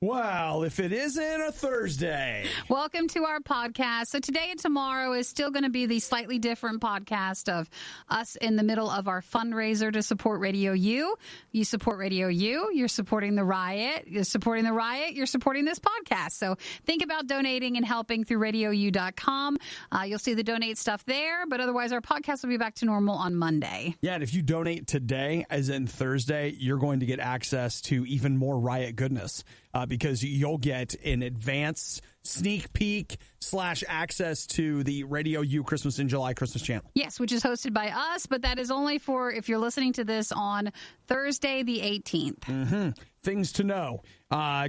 Well, if it isn't a Thursday. Welcome to our podcast. So today and tomorrow is still going to be the slightly different podcast of us in the middle of our fundraiser to support RadioU. You support RadioU, you're supporting the RIOT. You're supporting the RIOT, you're supporting this podcast. So think about donating and helping through RadioU.com. You'll see the donate stuff there, but otherwise our podcast will be back to normal on Monday. Yeah, and if you donate today, as in Thursday, you're going to get access to even more RIOT goodness. Because you'll get an advanced sneak peek / access to the RadioU Christmas in July Christmas channel. Yes, which is hosted by us, but that is only for if you're listening to this on Thursday the 18th. Mm-hmm. Things to know.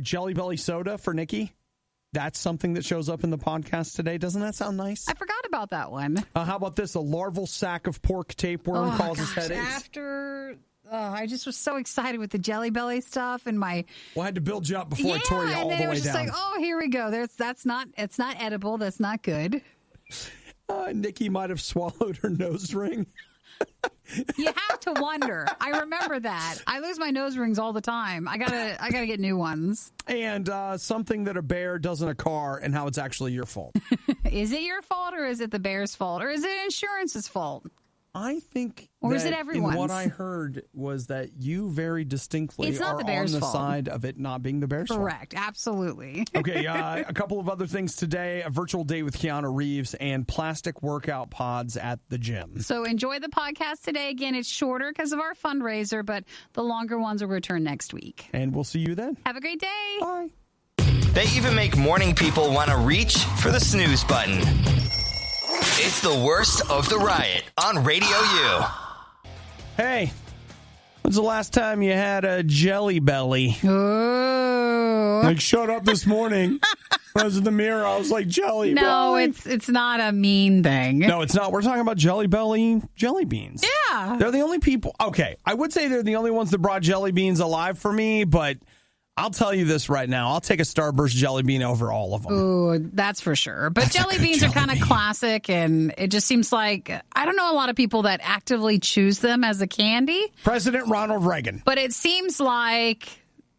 Jelly Belly soda for Nikki. That's something that shows up in the podcast today. Doesn't that sound nice? I forgot about that one. How about this? A larval sack of pork tapeworm causes headaches. I just was so excited with the Jelly Belly stuff and my. Well, I had to build you up before I tore you all the way down. And it was just like, oh, here we go. It's not edible. That's not good. Nikki might have swallowed her nose ring. You have to wonder. I remember that. I lose my nose rings all the time. I gotta get new ones. And something that a bear does in a car and how it's actually your fault. Is it your fault or is it the bear's fault or is it insurance's fault? I think or is it everyone's? What I heard was that you very distinctly are on the side of it not being the bear's fault. Correct. Absolutely. Okay, a couple of other things today. A virtual day with Keanu Reeves and plastic workout pods at the gym. So enjoy the podcast today. Again, it's shorter because of our fundraiser, but the longer ones will return next week. And we'll see you then. Have a great day. Bye. They even make morning people want to reach for the snooze button. It's the worst of the RIOT on RadioU. Hey, when's the last time you had a Jelly Belly? Ooh. Like, showed up this morning. I was in the mirror. I was like, Jelly Belly. No, it's not a mean thing. No, it's not. We're talking about Jelly Belly jelly beans. Yeah. They're the only people. Okay, I would say they're the only ones that brought jelly beans alive for me, but I'll tell you this right now. I'll take a Starburst jelly bean over all of them. Ooh, that's for sure. But jelly beans are kind of classic, and it just seems like, I don't know a lot of people that actively choose them as a candy. President Ronald Reagan. But it seems like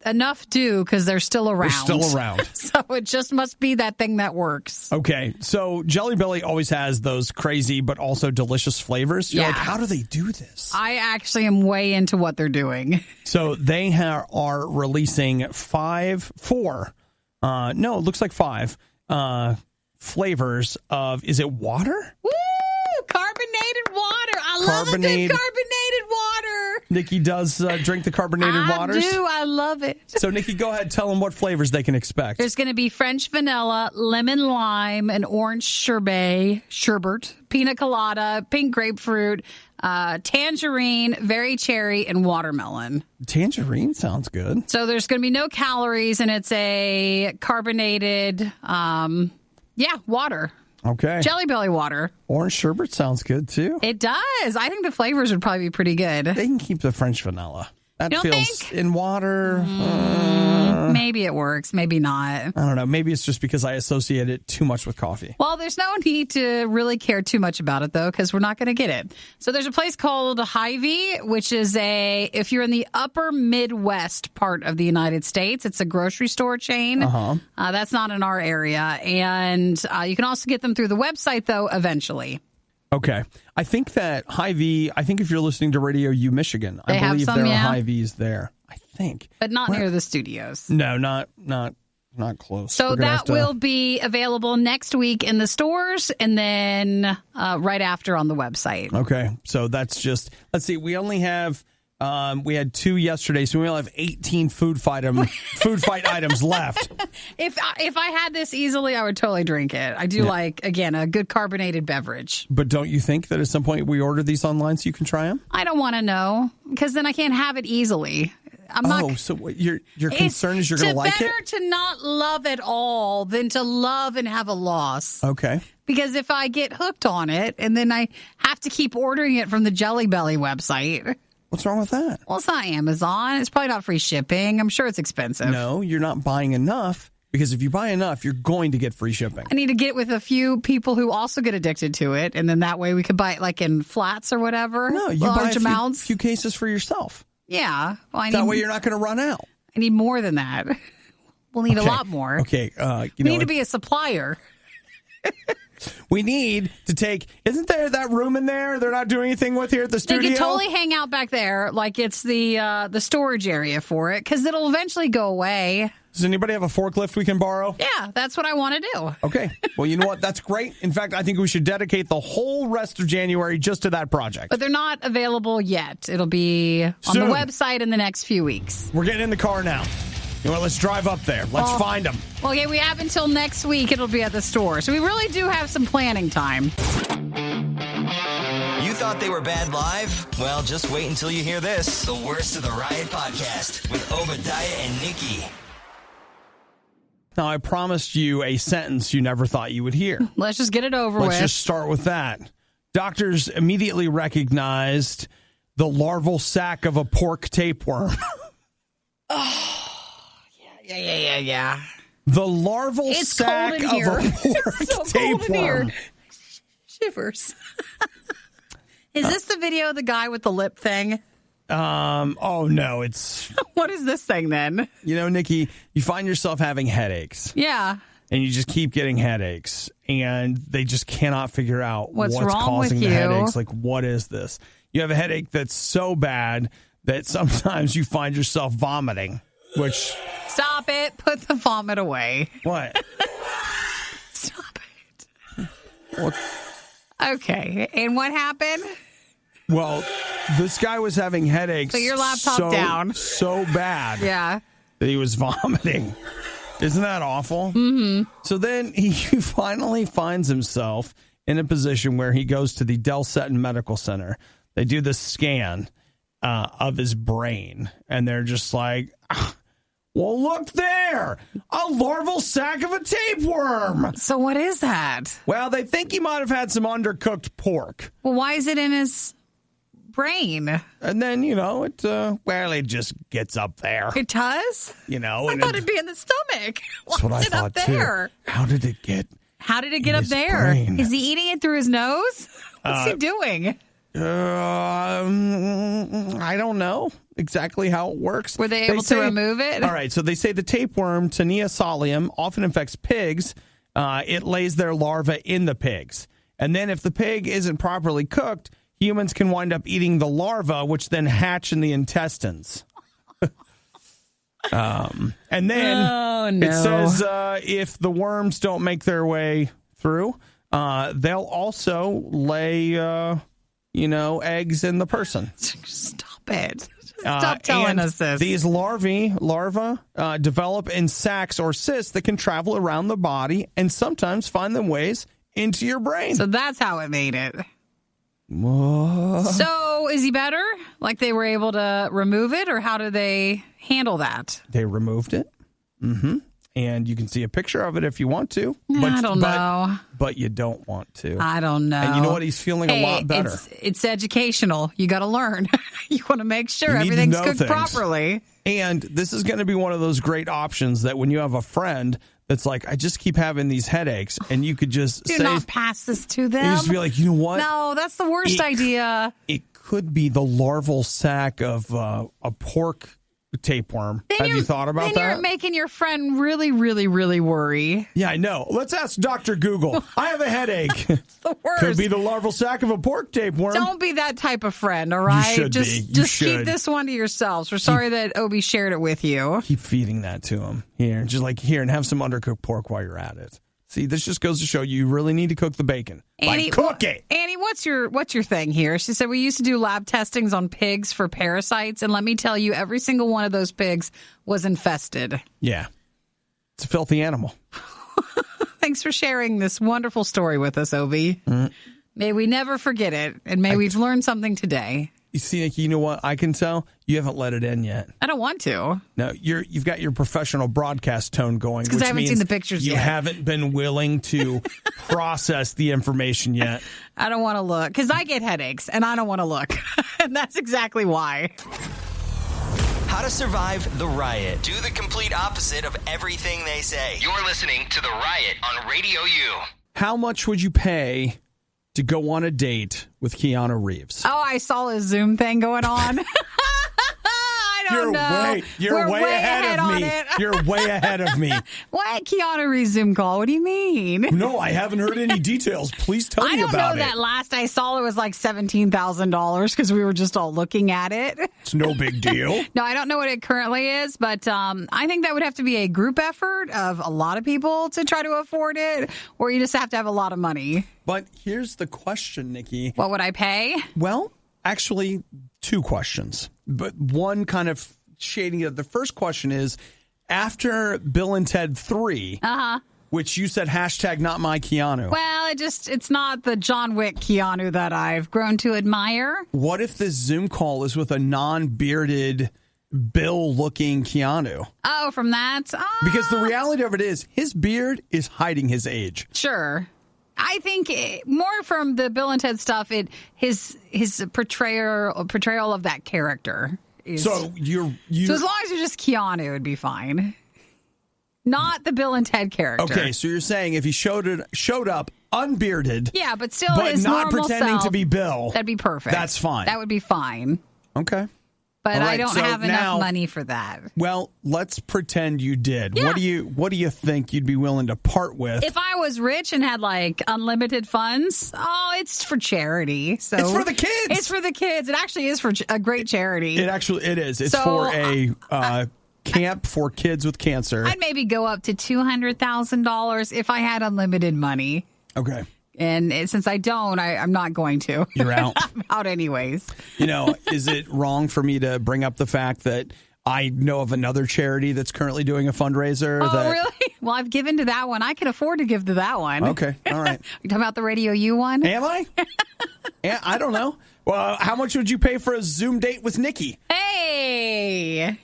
enough do because they're still around. They're still around. So it just must be that thing that works. Okay, so Jelly Belly always has those crazy but also delicious flavors. You're like, how do they do this? I actually am way into what they're doing. So they are releasing five flavors of, is it water? Woo! Carbonated water. I love a good carbonated water. Nikki does drink the carbonated waters. I do. I love it. So, Nikki, go ahead. Tell them what flavors they can expect. There's going to be French vanilla, lemon lime, and orange sherbet, pina colada, pink grapefruit, tangerine, very cherry, and watermelon. Tangerine sounds good. So there's going to be no calories, and it's a carbonated, water. Okay. Jelly Belly water. Orange sherbet sounds good, too. It does. I think the flavors would probably be pretty good. They can keep the French vanilla. That you don't feels think? In water. Maybe it works. Maybe not. I don't know. Maybe it's just because I associate it too much with coffee. Well, there's no need to really care too much about it, though, because we're not going to get it. So there's a place called Hy-Vee, which is if you're in the upper Midwest part of the United States, it's a grocery store chain. That's not in our area. And you can also get them through the website, though, eventually. Okay. I think that Hy-Vee, if you're listening to RadioU Michigan, I believe there are Hy-Vees there. I think. But not near the studios. No, not close. So that will be available next week in the stores and then right after on the website. Okay. So that's just, let's see, we only have, we had 2 yesterday, so we only have 18 food fight items left. If I had this easily, I would totally drink it. I do like, again, a good carbonated beverage. But don't you think that at some point we order these online so you can try them? I don't want to know, because then I can't have it easily. So your concern is you're going to like it? It's better to not love at all than to love and have a loss. Okay. Because if I get hooked on it and then I have to keep ordering it from the Jelly Belly website. What's wrong with that? Well, it's not Amazon. It's probably not free shipping. I'm sure it's expensive. No, you're not buying enough. Because if you buy enough, you're going to get free shipping. I need to get with a few people who also get addicted to it. And then that way we could buy it like in flats or whatever. No, you buy a few cases for yourself. Yeah. Well, that way you're not going to run out. I need more than that. We'll need a lot more. Okay. We need to be a supplier. We need to take. Isn't there that room in there they're not doing anything with here at the studio? They could totally hang out back there like it's the storage area for it because it'll eventually go away. Does anybody have a forklift we can borrow? Yeah, that's what I want to do. Okay. Well, you know what? That's great. In fact, I think we should dedicate the whole rest of January just to that project. But they're not available yet. It'll be on Soon. the website in the next few weeks. We're getting in the car now. You know what? Let's drive up there. Let's find them. Well, yeah, we have until next week. It'll be at the store. So we really do have some planning time. You thought they were bad live? Well, just wait until you hear this. The Worst of the Riot podcast with Obadiah and Nikki. Now, I promised you a sentence you never thought you would hear. Let's just get it over with. Let's just start with that. Doctors immediately recognized the larval sac of a pork tapeworm. Yeah. The larval sac of a pork tapeworm. Shivers. Is this the video of the guy with the lip thing? Oh, no, it's... What is this thing then? You know, Nikki, you find yourself having headaches. Yeah. And you just keep getting headaches. And they just cannot figure out what's wrong causing with the you? headaches. Like, what is this? You have a headache that's so bad that sometimes you find yourself vomiting, which... Stop it. Put the vomit away. What? Stop it. What? Okay. And what happened? Well, this guy was having headaches. Put your laptop down. So bad. Yeah. That he was vomiting. Isn't that awful? Mm-hmm. So then he finally finds himself in a position where he goes to the Del Setton Medical Center. They do the scan of his brain, and they're just like, well, look there, a larval sac of a tapeworm. So what is that? Well, they think he might have had some undercooked pork. Well, why is it in his brain? And then, it just gets up there. It does? I thought it'd be in the stomach. That's what I thought up there? Too. How did it get up there? Brain? Is he eating it through his nose? What's he doing? I don't know exactly how it works. Were they able to remove it? All right, so they say the tapeworm, Tinea solium, often infects pigs. It lays their larvae in the pigs. And then if the pig isn't properly cooked, humans can wind up eating the larva, which then hatch in the intestines. And then it says if the worms don't make their way through, they'll also lay, eggs in the person. Stop it. Stop telling us this. These larvae develop in sacs or cysts that can travel around the body and sometimes find their ways into your brain. So that's how it made it. So is he better? Like they were able to remove it, or how do they handle that? They removed it. Mm-hmm. And you can see a picture of it if you want to. I don't know. But you don't want to. I don't know. And you know what? He's feeling a lot better. It's educational. You got to learn. You want to make sure everything's cooked properly. And this is going to be one of those great options that when you have a friend that's like, I just keep having these headaches, and you could just do not pass this to them. You just be like, you know what? No, that's the worst idea. It could be the larval sac of a pork tapeworm. Have you thought about that? Then you're making your friend really, really, really worry. Yeah, I know. Let's ask Dr. Google. I have a headache. It's the worst. Could be the larval sac of a pork tapeworm. Don't be that type of friend, all right? You should just keep this one to yourselves. We're sorry that Obi shared it with you. Keep feeding that to him. Here, just like here, and have some undercooked pork while you're at it. See, this just goes to show you really need to cook the bacon. Annie, cook it. Annie, what's your thing here? She said we used to do lab testings on pigs for parasites, and let me tell you, every single one of those pigs was infested. Yeah. It's a filthy animal. Thanks for sharing this wonderful story with us, Obi. May we never forget it, and may we've learned something today. You see, Nikki, you know what? I can tell you haven't let it in yet. I don't want to. No, you've got your professional broadcast tone going. Because I haven't seen the pictures yet. You haven't been willing to process the information yet. I don't want to look. Because I get headaches, and I don't want to look. And that's exactly why. How to survive the riot. Do the complete opposite of everything they say. You're listening to The Riot on Radio U. How much would you pay to go on a date with Keanu Reeves? Oh, I saw his Zoom thing going on. I don't know. You're way ahead of me. You're way ahead of me. What? Keanu Reeves Zoom call? What do you mean? No, I haven't heard any details. Please tell me about it. I don't know that last I saw it was like $17,000 because we were just all looking at it. It's no big deal. No, I don't know what it currently is, but I think that would have to be a group effort of a lot of people to try to afford it, or you just have to have a lot of money. But here's the question, Nikki. What would I pay? Well, actually, two questions, but one kind of shading of the first question is, after Bill and Ted 3, which you said hashtag not my Keanu. Well, it's not the John Wick Keanu that I've grown to admire. What if this Zoom call is with a non-bearded Bill-looking Keanu? Oh, from that? Because the reality of it is, his beard is hiding his age. Sure. I think more from the Bill and Ted stuff, his portrayal of that character. So So as long as you're just Keanu, it would be fine. Not the Bill and Ted character. Okay, so you're saying if he showed up unbearded, yeah, but still but his not normal pretending self, to be Bill, that'd be perfect. That's fine. That would be fine. Okay. But All right, I don't so have now, enough money for that. Well, let's pretend you did. Yeah. What do you think you'd be willing to part with? If I was rich and had like unlimited funds, it's for charity. So it's for the kids. It's for the kids. It actually is for a great charity. It is. It's for a camp for kids with cancer. I'd maybe go up to $200,000 if I had unlimited money. Okay. And since I don't, I'm not going to. You're out. I'm out anyways. Is it wrong for me to bring up the fact that I know of another charity that's currently doing a fundraiser? Oh, really? Well, I've given to that one. I can afford to give to that one. Okay. All right. You talking about the RadioU one? Am I? I don't know. Well, how much would you pay for a Zoom date with Nikki? Hey.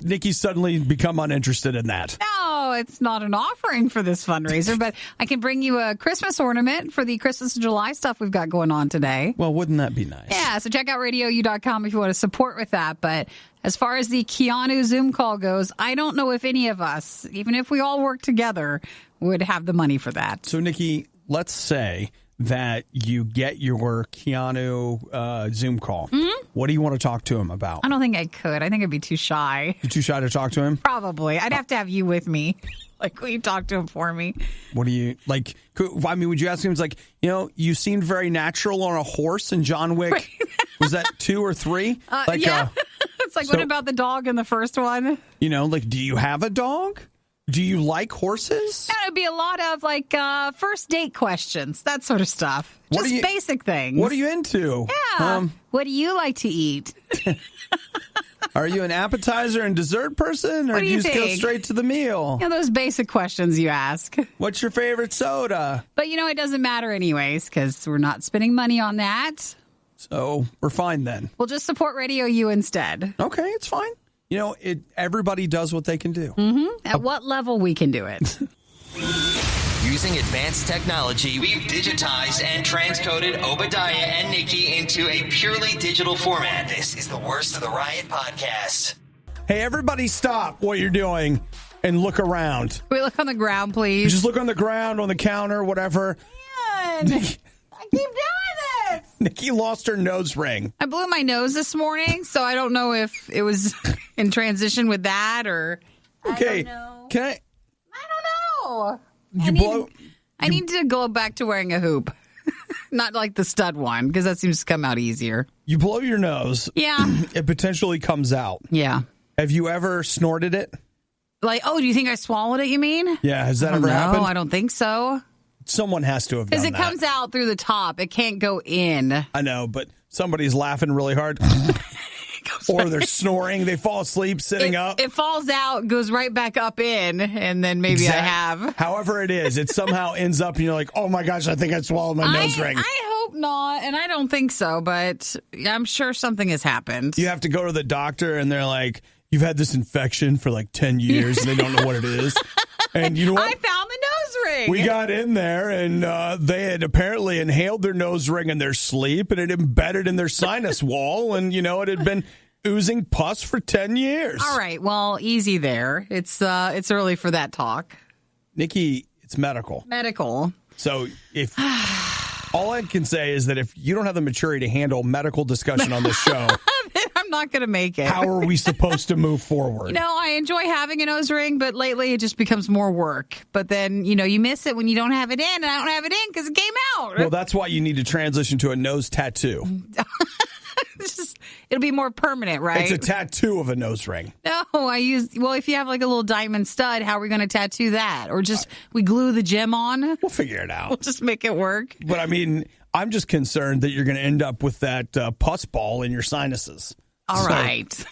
Nikki's suddenly become uninterested in that. No, it's not an offering for this fundraiser, but I can bring you a Christmas ornament for the Christmas in July stuff we've got going on today. Well, wouldn't that be nice? Yeah, so check out RadioU.com if you want to support with that. But as far as the Keanu Zoom call goes, I don't know if any of us, even if we all work together, would have the money for that. So, Nikki, let's say that you get your Keanu Zoom call. Mm-hmm. What do you want to talk to him about? I don't think I could. I think I'd be too shy. You're too shy to talk to him? Probably. I'd have to have you with me. Like, will you talk to him for me? What do you, like, would you ask him, it's like, you seemed very natural on a horse in John Wick. Was that 2 or 3? Yeah. It's like, what about the dog in the first one? Do you have a dog? Do you like horses? That would be a lot of like first date questions, that sort of stuff. Just basic things. What are you into? Yeah. What do you like to eat? Are you an appetizer and dessert person, or do you just go straight to the meal? Those basic questions you ask. What's your favorite soda? But it doesn't matter anyways because we're not spending money on that. So we're fine then. We'll just support RadioU instead. Okay, it's fine. Everybody does what they can do. Mm-hmm. At what level we can do it. Using advanced technology, we've digitized and transcoded Obadiah and Nikki into a purely digital format. This is the Worst of the Riot podcast. Hey, everybody stop what you're doing and look around. Can we look on the ground, please? Just look on the ground, on the counter, whatever. Man, I keep doing this. Nikki lost her nose ring. I blew my nose this morning, so I don't know if it was in transition with that or... Okay, I don't know. Can I... I don't know. I need to go back to wearing a hoop. Not like the stud one, because that seems to come out easier. You blow your nose. Yeah. It potentially comes out. Yeah. Have you ever snorted it? Like, do you think I swallowed it, you mean? Yeah, has that ever happened? No, I don't think so. Someone has to have done that. Because it comes out through the top. It can't go in. I know, but somebody's laughing really hard. Or they're snoring. They fall asleep sitting up. It falls out, goes right back up in, and then maybe I have. However it is, it somehow ends up and you're like, oh my gosh, I think I swallowed my nose ring. I hope not, and I don't think so, but I'm sure something has happened. You have to go to the doctor and they're like, you've had this infection for like 10 years and they don't know what it is. And you know what? I found the nose ring. We got in there and they had apparently inhaled their nose ring in their sleep and it embedded in their sinus wall. And, it had been oozing pus for 10 years. All right. Well, easy there. It's early for that talk. Nikki, it's medical. Medical. So if all I can say is that if you don't have the maturity to handle medical discussion on this show, I'm not going to make it. How are we supposed to move forward? I enjoy having a nose ring, but lately it just becomes more work. But then, you miss it when you don't have it in, and I don't have it in because it came out. Well, that's why you need to transition to a nose tattoo. It'll be more permanent, right? It's a tattoo of a nose ring. No, if you have like a little diamond stud, how are we going to tattoo that? Or just we glue the gem on? We'll figure it out. We'll just make it work. But I mean, I'm just concerned that you're going to end up with that pus ball in your sinuses. All right.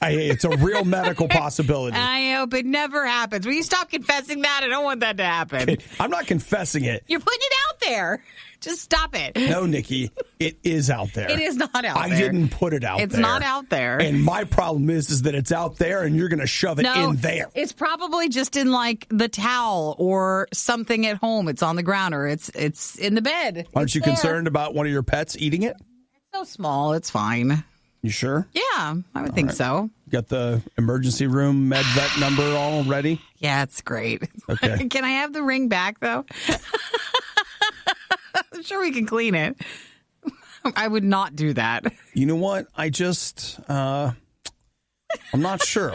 It's a real medical possibility. I hope it never happens. Will you stop confessing that? I don't want that to happen. I'm not confessing it. You're putting it out there. Just stop it. No, Nikki, it is out there. It is not out there. I didn't put it out there. It's not out there. And my problem is that it's out there and you're going to shove it in there. It's probably just in like the towel or something at home. It's on the ground or it's in the bed. Aren't you concerned about one of your pets eating it? It's so small. It's fine. You sure? Yeah, I would think so. Got the emergency room med vet number all ready? Yeah, it's great. Okay. Can I have the ring back, though? I'm sure we can clean it. I would not do that. You know what? I'm not sure.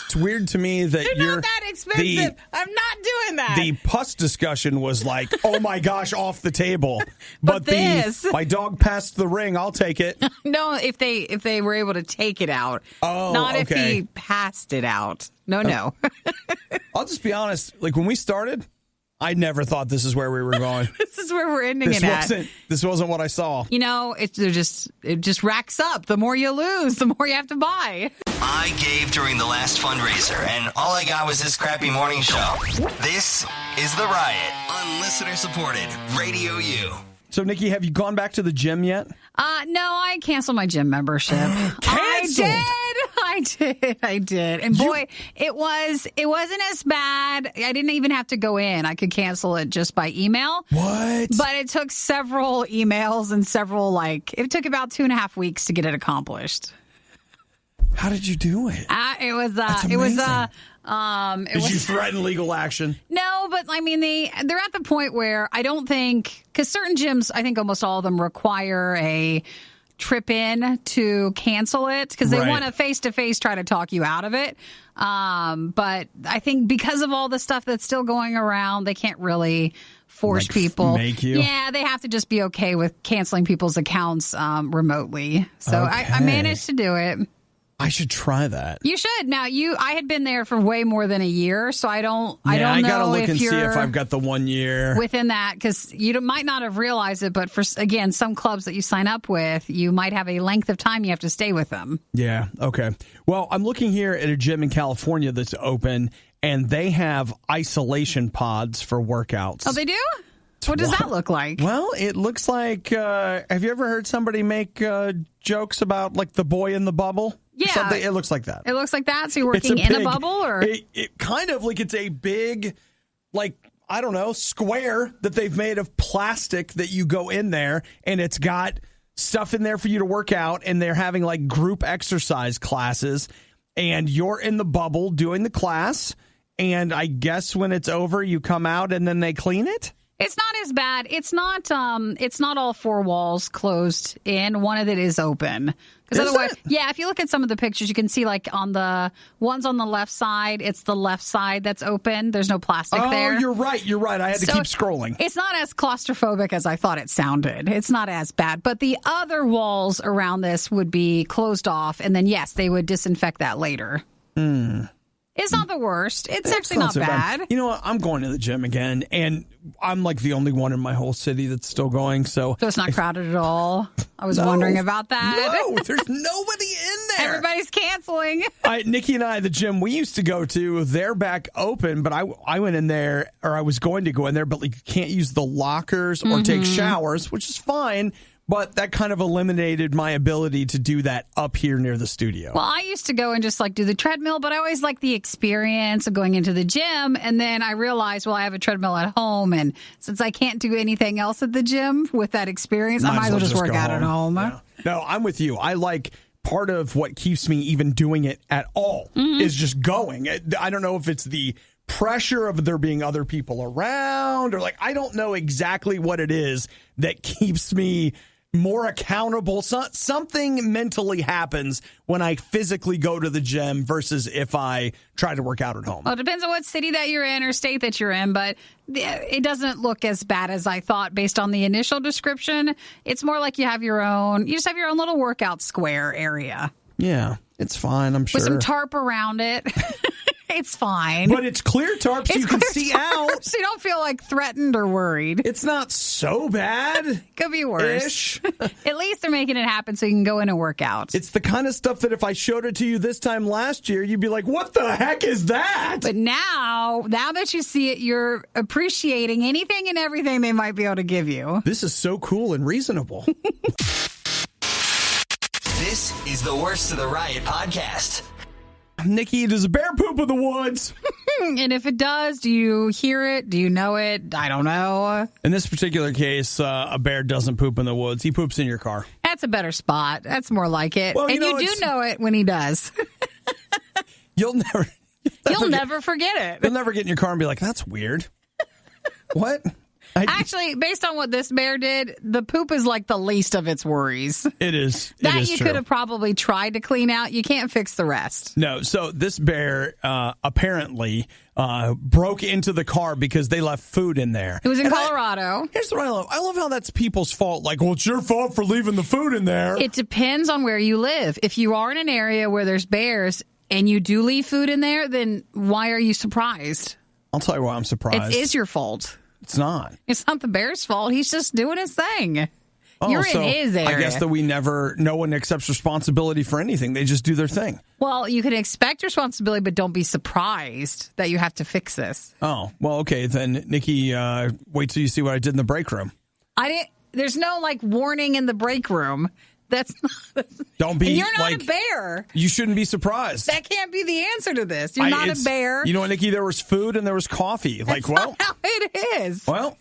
It's weird to me that They're not that expensive. I'm not doing that. The pus discussion was like, oh my gosh, off the table. But my dog passed the ring. I'll take it. No, if they were able to take it out. Oh, not okay. if he passed it out. No. I'll just be honest. Like when we started, I never thought this is where we were going. This is where we're ending it at. This wasn't what I saw. It just racks up. The more you lose, the more you have to buy. I gave during the last fundraiser, and all I got was this crappy morning show. This is The Riot on listener-supported Radio U. So, Nikki, have you gone back to the gym yet? No, I canceled my gym membership. Canceled? I did. And boy, it wasn't as bad. I didn't even have to go in. I could cancel it just by email. What? But it took several emails and it took about 2.5 weeks to get it accomplished. How did you do it? Did you threaten legal action? No, but I mean, they're at the point where I don't think, because certain gyms, I think almost all of them require a trip in to cancel it because they want to face-to-face try to talk you out of it. But I think because of all the stuff that's still going around, they can't really force people. Make you? Yeah, they have to just be okay with canceling people's accounts remotely. So I managed to do it. I should try that. You should. Now, I had been there for way more than a year, so I don't know. I got to look and see if I've got the 1 year. Within that, because you might not have realized it, but for, again, some clubs that you sign up with, you might have a length of time you have to stay with them. Yeah, okay. Well, I'm looking here at a gym in California that's open, and they have isolation pods for workouts. Oh, they do? What does that look like? Well, it looks like, have you ever heard somebody make jokes about, like, the boy in the bubble? Yeah. Something? It looks like that. It looks like that? So you're working in a bubble? Or It kind of like it's a big, like, I don't know, square that they've made of plastic that you go in there, and it's got stuff in there for you to work out, and they're having, like, group exercise classes, and you're in the bubble doing the class, and I guess when it's over, you come out, and then they clean it? It's not as bad. It's not all four walls closed in. One of it is open. Because otherwise, if you look at some of the pictures, you can see like on the ones on the left side, it's the left side that's open. There's no plastic there. Oh, you're right. I had to keep scrolling. It's not as claustrophobic as I thought it sounded. It's not as bad. But the other walls around this would be closed off. And then, yes, they would disinfect that later. It's not the worst. It's actually not so bad. You know what? I'm going to the gym again, and I'm like the only one in my whole city that's still going. So it's not crowded at all. I was wondering about that. No, there's nobody in there. Everybody's canceling. Nikki and I, the gym we used to go to, they're back open, but I went in there, or I was going to go in there, but like, you can't use the lockers or take showers, which is fine. But that kind of eliminated my ability to do that up here near the studio. Well, I used to go and just like do the treadmill, but I always liked the experience of going into the gym. And then I realized, well, I have a treadmill at home. And since I can't do anything else at the gym with that experience, I might as well just work out at home. Yeah. No, I'm with you. I like part of what keeps me even doing it at all is just going. I don't know if it's the pressure of there being other people around or like, I don't know exactly what it is that keeps me more accountable. Something mentally happens when I physically go to the gym versus if I try to work out at home. Well, it depends on what city that you're in or state that you're in, but it doesn't look as bad as I thought based on the initial description. It's more like you just have your own little workout square area. Yeah, it's fine, I'm sure. With some tarp around it. It's fine. But it's clear tarp so you can see out. So you don't feel like threatened or worried. It's not so bad. Could be worse. At least they're making it happen so you can go in and work out. It's the kind of stuff that if I showed it to you this time last year, you'd be like, what the heck is that? But now that you see it, you're appreciating anything and everything they might be able to give you. This is so cool and reasonable. This is the Worst of the Riot podcast. Nikki, does a bear poop in the woods? And if it does, do you hear it? Do you know it? I don't know. In this particular case, a bear doesn't poop in the woods. He poops in your car. That's a better spot. That's more like it. Well, and you do know it when he does. You'll never forget it. You'll never get in your car and be like, that's weird. What? Actually, based on what this bear did, the poop is like the least of its worries. It is. That you could have probably tried to clean out. You can't fix the rest. No. So this bear apparently broke into the car because they left food in there. It was in Colorado. Here's what I love. I love how that's people's fault. Like, well, it's your fault for leaving the food in there. It depends on where you live. If you are in an area where there's bears and you do leave food in there, then why are you surprised? I'll tell you why I'm surprised. It is your fault. It's not. It's not the bear's fault. He's just doing his thing. You're in his area. I guess that no one accepts responsibility for anything. They just do their thing. Well, you can expect responsibility, but don't be surprised that you have to fix this. Oh, well, okay. Then, Nikki, wait till you see what I did in the break room. There's no, warning in the break room. Don't be. And you're not a bear. You shouldn't be surprised. That can't be the answer to this. You're not a bear. You know what, Nikki? There was food and there was coffee. That's not how it is. Well,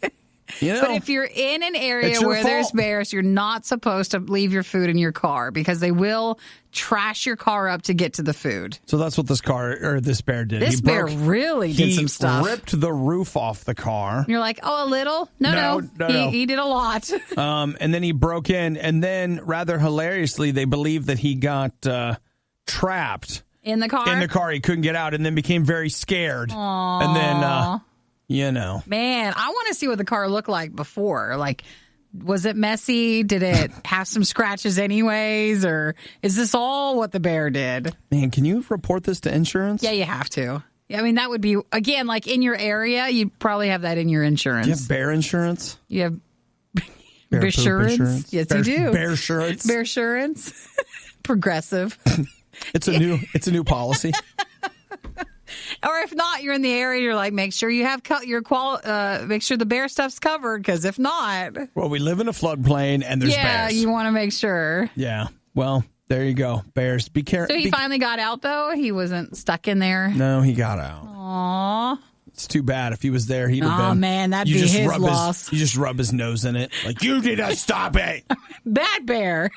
But if you're in an area where there's bears, you're not supposed to leave your food in your car because they will trash your car up to get to the food. So that's what this bear did. This bear really did some stuff. He ripped the roof off the car. You're like, oh, a little? No. He did a lot. And then he broke in, and then rather hilariously, they believe that he got trapped in the car. In the car, he couldn't get out, and then became very scared. Aww. And then. Man, I want to see what the car looked like before. Was it messy? Did it have some scratches anyways? Or is this all what the bear did? Man, can you report this to insurance? Yeah, you have to. I mean, that would be, again, in your area, you'd probably have that in your insurance. Do you have bear insurance? You have bear insurance? Yes, you do. Bear insurance? Bear insurance? Progressive. It's a new policy. Or if not, you're in the area, you're like, make sure you have make sure the bear stuff's covered, because if not. Well, we live in a floodplain and there's bears. Yeah, you want to make sure. Yeah. Well, there you go. Bears. Be careful. So he finally got out, though? He wasn't stuck in there? No, he got out. Aww. It's too bad. If he was there, he'd have been. Oh, man, that'd be his loss. You just rub his nose in it. Like, you need to stop it. Bad bear.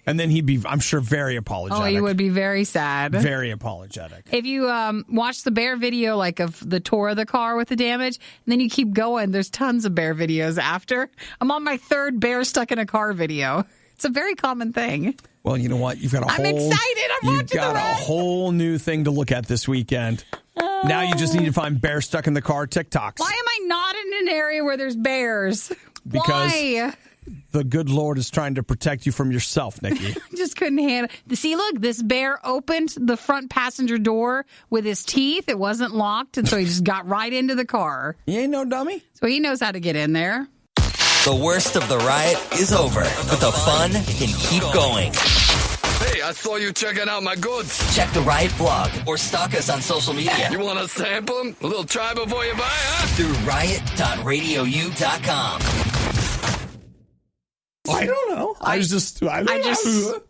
And then he'd be, I'm sure, very apologetic. Oh, he would be very sad. Very apologetic. If you watch the bear video, of the tour of the car with the damage, and then you keep going, there's tons of bear videos after. I'm on my third bear stuck in a car video. It's a very common thing. Well, you know what? You've got I'm excited. You've got a whole new thing to look at this weekend. Now you just need to find bear stuck in the car TikToks. Why am I not in an area where there's bears? Because Why? The good Lord is trying to protect you from yourself, Nikki. I just couldn't handle it. See, look, this bear opened the front passenger door with his teeth. It wasn't locked, and so he just got right into the car. You ain't no dummy. So he knows how to get in there. The worst of the riot is over, but the fun can keep going. Hey, I saw you checking out my goods. Check the Riot blog or stalk us on social media. You want to sample them? A little try before you buy, huh? Through riot.radiou.com. I don't know. I don't know.